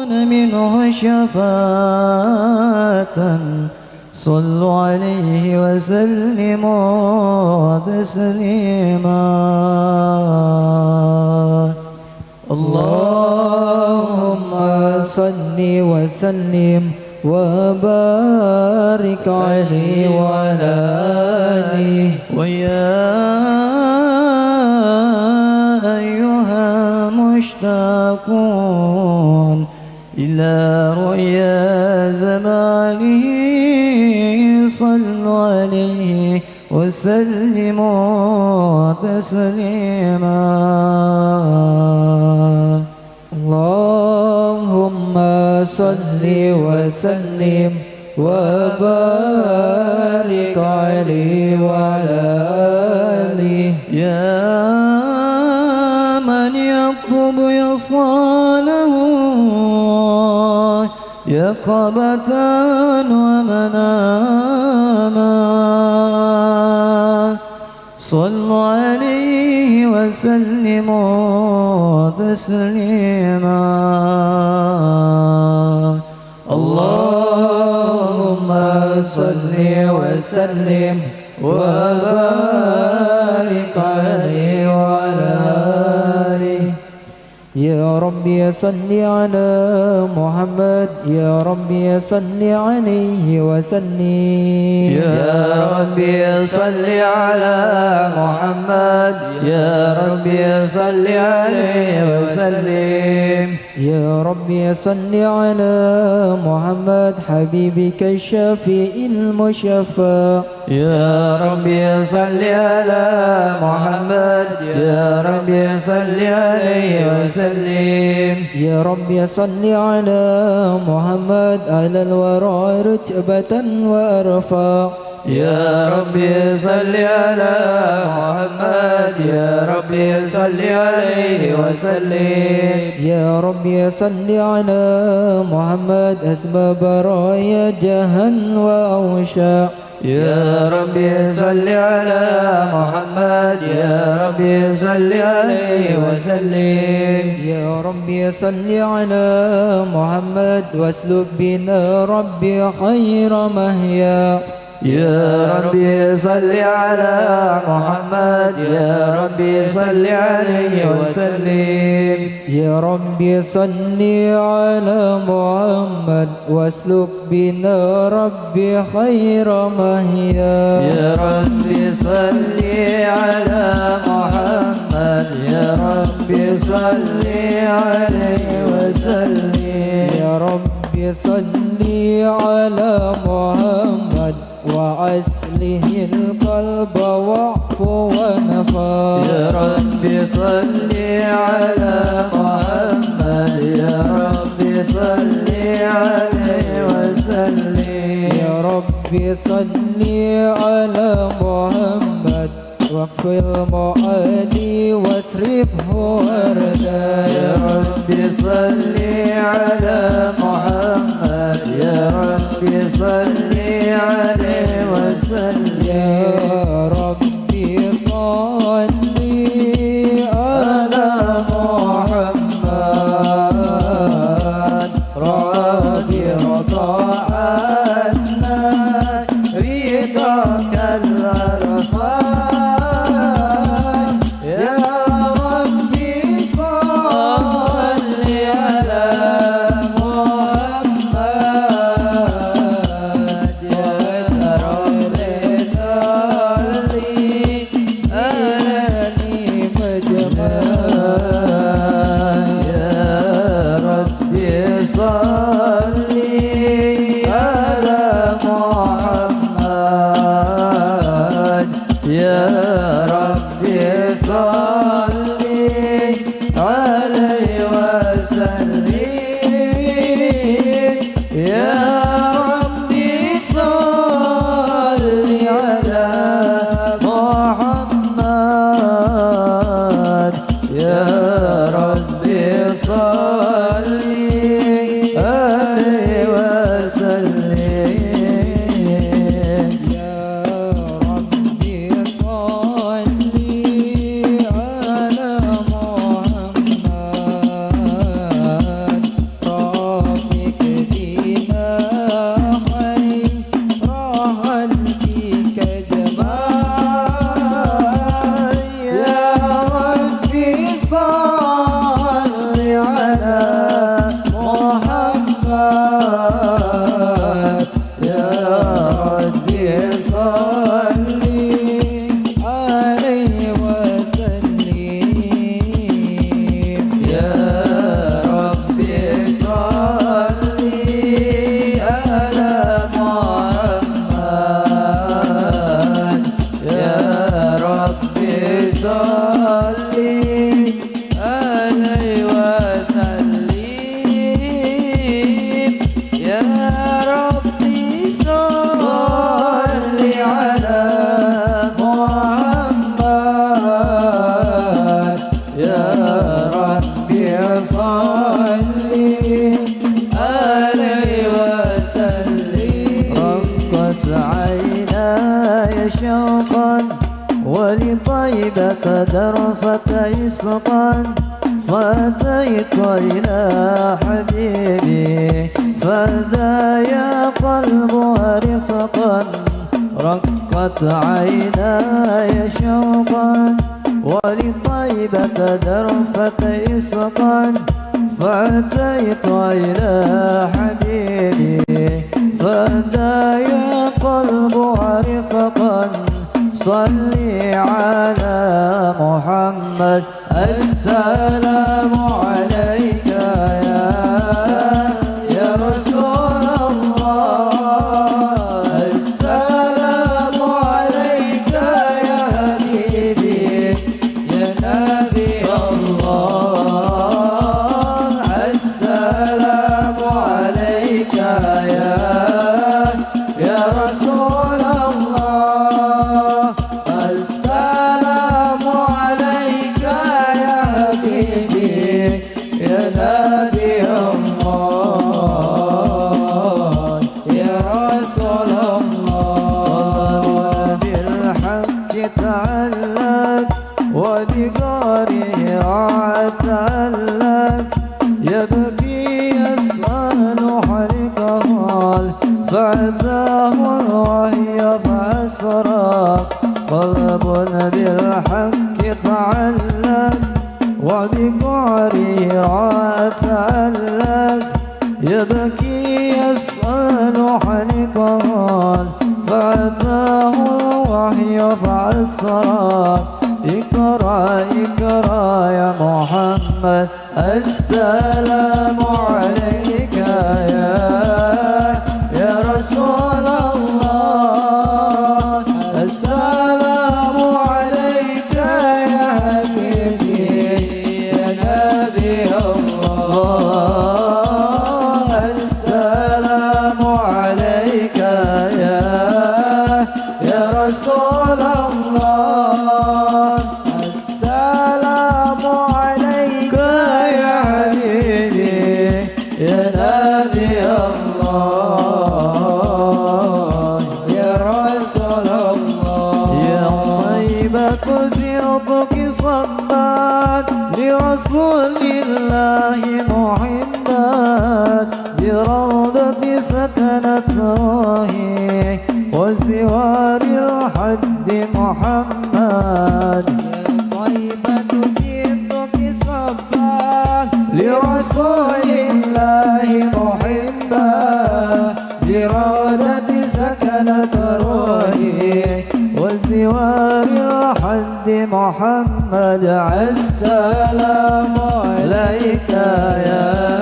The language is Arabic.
ترجون منه شفاعة صلوا عليه وسلموا تسليما. اللهم صل وسلم وبارك عليه وعلى آله. ويا أيها المشتاقون إلى رؤيا زمانه صلوا عليه وسلموا تسليما. اللهم صل وسلم وبارك عليه وعلى آله. يا من يطلب يصاله يقظة ومناما صلوا عليه وسلموا تسليما. اللهم صل وسلم وبارك عليه وعلى آله. يا ربي صل على محمد، يا ربي صل عليه وسلم. يا ربي صل على محمد، يا ربي صل عليه وسلم. يا ربي صل على محمد حبيبك الشفيع المشفى. يا ربي صل على محمد، يا ربي صل عليه وسلم. يا ربي صل على محمد على الورى رتبة وأرفع. يا ربي صل على محمد، يا ربي صل عليه وسلم. يا ربي صل على محمد أسباب رايا جهن وأوشى. يا ربي صل على محمد، يا ربي صل عليه وسلم. يا ربي صل على محمد واسلك بنا ربي خير مهيا. يا ربي صل على محمد، يا ربي صل عليه وسلم. يا ربي صل على محمد واسلك بنا ربي خير مهيا. يا ربي صل على محمد، يا ربي صل عليه وسلم. يا ربي صل على محمد وأصله القلب واعفو ونفى. يا ربي صل على محمد، يا ربي صل عليه وسلم. يا ربي صل على محمد واغفر المؤدي واصرفه وردا. يا ربي صل على محمد، يا ربي صل عليه وسلم. يا ربي صل على محمد ربي رضا عنا رضاك الأرحام. يا ربي صل على محمد يا رب أهلي مجمال. يا ربي صل على محمد، يا ربي صل عليه وسلم. يا ربي صل على محمد، يا ربي صل عليه وسلم. يا ربي صل على محمد وبطيبة درفة إسقا فأتيت إلى حبيبي فدايا قلبها رفقا رقت عيناي شوقا ولطيبة درفة إسقا فأتيت إلى حبيبي فدايا قلبها رفقا صلي على محمد السلام عليك يا رسول الله السلام عليك يا حبيبي يا نبي الله السلام عليك يا رسول الله السلام عليك يا حبيبي يا نبي الله يا رسول الله بالحق تعلق وبقاره عتلق يبكي يسأل حرقه فأتاه الوحي فأسرى قلب بالحق تعلق وبقعره عتلق يبكي يسأل حرقه فأتاه الوحي فأسرى اقرأ اقرأ يا محمد السلام عليك يا رسول الله السلام عليك يا حبيبي يا نبي الله السلام عليك يا رسول الله السلام عليك يا حبيبي يا نبي الله يا رسول الله يا طيبة زيضك صبات لرسول الله محبات بروضة سكنت روحي وزوار الحد محمد طيبة جئتك صبا لرسول الله محبا برادة سكنت روحي وزوار الحد محمد السلام عليك يا